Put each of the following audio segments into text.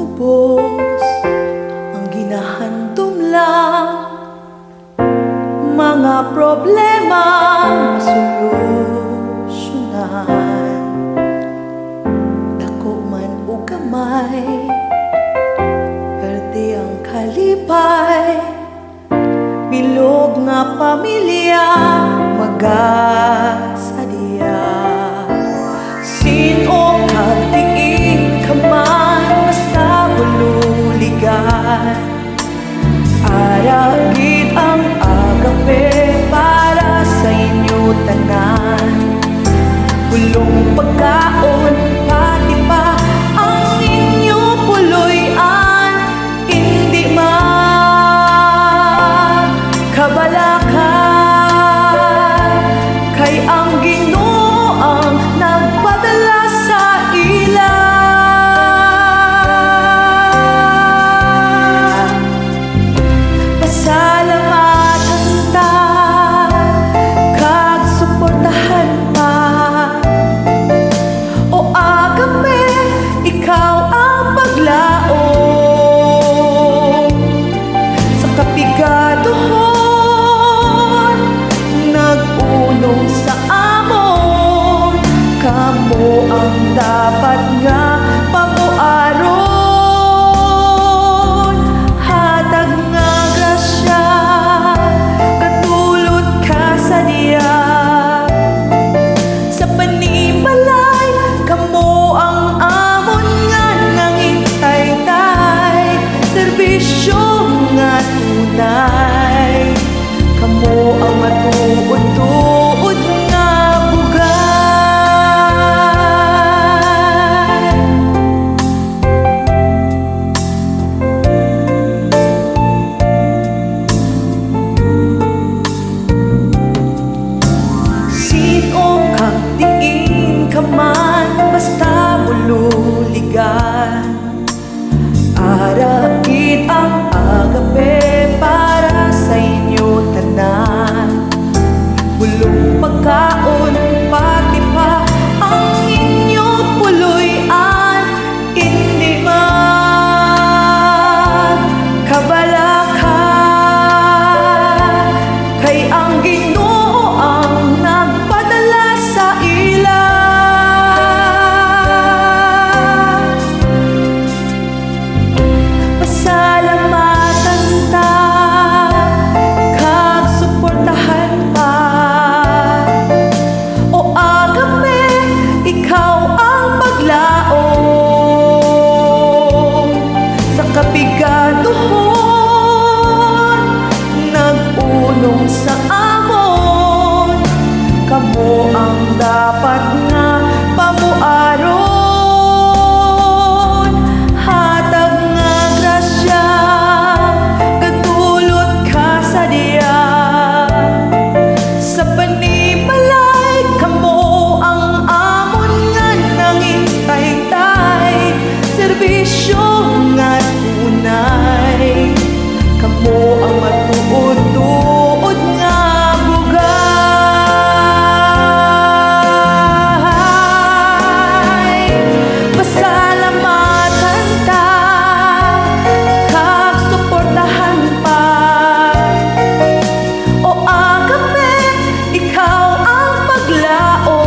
ubos ang ginahandom lang, mga problema masolusyonan. Dako man o gamay, perde ang kalipay, bilog nga pamilya magasadya. Sino kagdiin ka man, basta bululigan. Aragid ang agape para sa inyo tanan. Bulong pagkaon, pati pa ang inyo puloy-an. Hindi man kabalakan, kay ang Ginoo ang nagpadala sa ila. Pasalamatan ta, kag suportahan pa. O agape, ikaw ang paglaom. Sa kapigaduhon, nag-unong sa amon. Kamo ang dapat nga pamuaron. Hatag nga grasya, katulad ka sa diya. Sa panimalay, kamo ang amon nga nangintay-tay. Serbisyo nga tunay, kamo ang matuod-tuod nga bugay. Sino kang diin ka man, basta bululigan. Aragid ang agape para sa inyo tanan. Bulong pagkaon, pati pa ang inyo puloy-an. Hindi man kabalakan, kay ang Ginoo ang nagpadala sa ila. Pasalamatan ta, kag suportahan pa. O agape, ikaw ang paglaom. Sa kapigaduhon, nag-unong sa amon. Kamo ang dapat nga pamuaron. Hatag nga grasya, katulad ka sa diya. Sa panimalay, kamo ang amon nga nangintay-tay. Serbisyo nga tunay, kamo ang matuod-tuod nga bugay. Pasalamatan ta, kag suportahan pa. O agape, ikaw ang paglaom.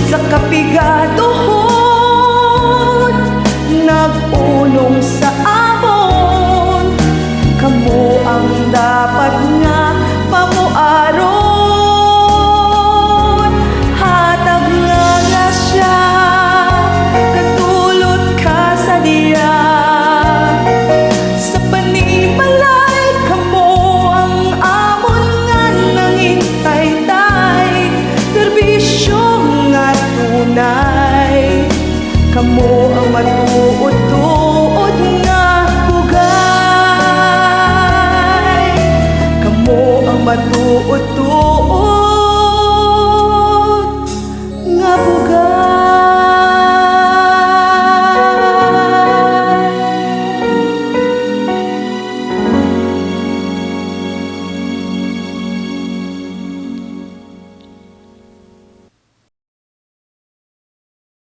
Sa kapigaduhon, nag-unong sa amon. Kamo ang dapat nga pamuaron. Hatag nga grasya, katulad ka sa diya. Sa panimalay, kamo ang amon nga nangintay-tay. Serbisyo nga tunay, kamo ang matuod-tuod nga bugay. Kamo ang matuod-tuod nga bugay.